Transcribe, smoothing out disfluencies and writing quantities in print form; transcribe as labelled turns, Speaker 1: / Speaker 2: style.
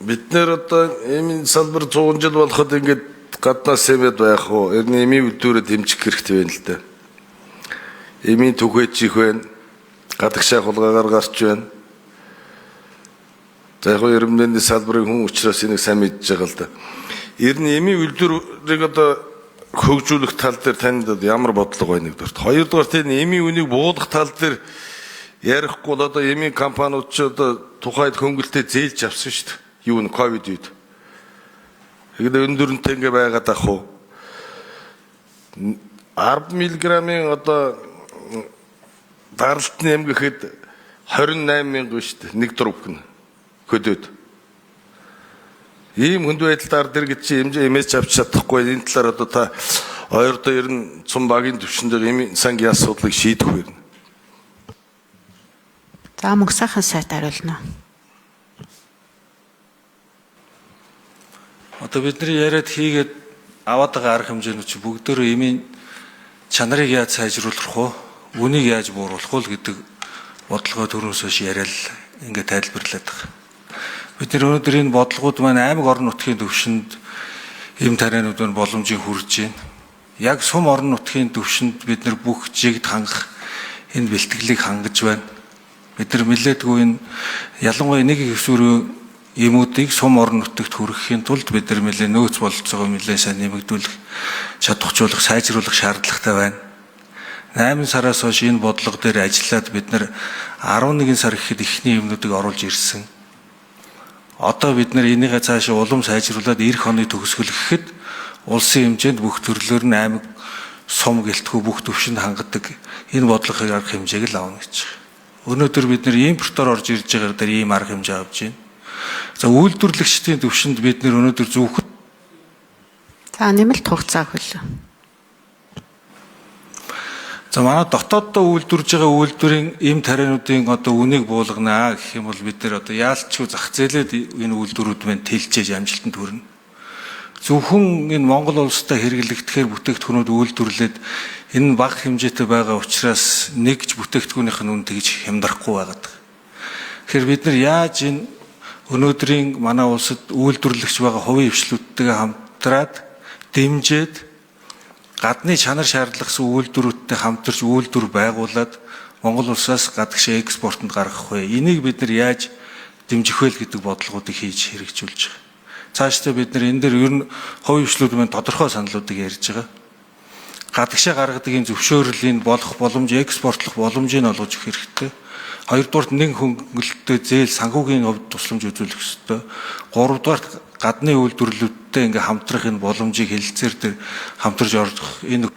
Speaker 1: бид нэр одоо эмийн салбар 100 жил болоход ингээд гаднаас эмээд байх уу? Эмийн үйлдвэрээ дэмжих хэрэгтэй байна л да. Эмийн түгэж их байна. Гадагшаа хулгаагаар гарч байна. За яг ерөнхийдөө салбарын хүн учраас энийг сайн мэдж байгаа л да. Ер нь эмийн үйлдвэрийг одоо хөгжүүлэх тал дээр танд ямар бодлого байна нэгдүгээр. Хоёрдугаар энэ эмийн үнийг буулгах тал дээр ярихгүй бол одоо эмийн компаниуд ч одоо тухайд хөнгөлтөө зээлж авсан шүү дээ. Юу н ковид үед. Тэгэхдээ өндөрөнтэй ингээ байгаад ах уу? 10 мг-ийн одоо даралтны эм гэхэд 28 мянга шүү дээ. Нэг трубк нь хөдөөд. Ийм хүнд байдлаар дэр гэж чи эмээж авч чадахгүй. Энэ талаар одоо та ойрдоо ер нь цум багийн түвшинд эмийн сангийн асуудлыг шийдэх вэ?
Speaker 2: За мөнх сайхан сайд хариулна.
Speaker 3: Одоо бидний яриад хийгээд аваад байгаа арга хэмжээнүүд чи бүгдөө эмийн чанарыг яаж сайжруулах вэ? Үнийг яаж бууруулах вэ гэдэг бодлогоо төрөөс хойш яриад ингээд тайлбарлаад байгаа. Бид нар өнөөдөр энэ бодлогууд маань аймаг орон нутгийн төвшөнд эм тарианууд маань боломжийг хүргэж байна. Яг сум орон нутгийн төвшөнд бид нар бүх жигд хангах энэ бэлтгэлийг хангаж байна. Бид нар нэлээдгүй энэ ялангуяа нэг хэсвэрийн эмүүдийг сум орон нутагт хүргэхийн тулд бид нар нэлээ нөөц бололцоогоо нэлээ сайн нэмэгдүүлэх, чадварчуулах, сайжруулах шаардлагатай байна. 8 сараас хойш энэ бодлого дээр ажиллаад бид нар 11 сар гэхэд эхний эмнүүдийг оруулж ирсэн. Одоо бид нар энийгээ цаашаа улам сайжруулад эх оны төгсгөл гэхэд улсын хэмжээнд бүх төрлөөр нь аймаг сум гэлтгүү бүх төвшөнд хангадаг энэ бодлогын арга хэмжээг л авна гэж байна. Өнөөдөр бид нар импортоор орж ирж байгаа дээр ийм арга хэмжээ авч байна. За үйлдвэрлэгчдийн төвшөнд бид нар өнөөдөр зөвхөн
Speaker 2: За нэмэлт хугацаа хөлөө.
Speaker 3: За манай дотооддоо үйлдвэрж байгаа үйлдвэрийн эм тариануудын одоо үнийг буулгана гэх юм бол бид нар одоо яалтчгүй зах зээлээд энэ үйлдвэрүүд маань тэлжээж амжилтанд хүрнэ. Зөвхөн энэ Монгол улстай хэрэглэгдэхээр бүтээгдэхүүнүүд үйлдвэрлээд энэ бага хэмжээтэй байгаа учраас нэгж бүтээгдэхүүнийх нь үн тэгж хямдрахгүй байгаад байгаа. Тэгэхээр бид нар яаж энэ өнөөдрийн манай улсад үйлдвэрлэгч байгаа хувийн хвшлүүдтэйгээ хамтраад дэмжиж гадны чанар шаардлагасан үйлдвэрүүдтэй хамтарч үйлдвэр байгуулад Монгол улсаас гадагшаа экспортод гаргах вэ? Энийг бид нар яаж дэмжих вэ гэдэг бодлогоодыг хийж хэрэгжүүлж байгаа. Цаашдаа бид нар энэ дээр ер нь хувийн хвшлүүд маань тодорхой саналуудыг ярьж байгаа. Гадагшаа гаргадаг энэ зөвшөөрлийн болох боломж, экспортлох боломжийг олгож өгөх хэрэгтэй. Хоёрдугаарт нэг хөнгөлөлтөд зээл санхүүгийн хувьд тусламж үзүүлэх ёстой. Гуравдугаарт гадны үйлдвэрлэлүүдтэй ингээ хамтрах энэ боломжийг хэлэлцээр дээр хамтарч орох энэ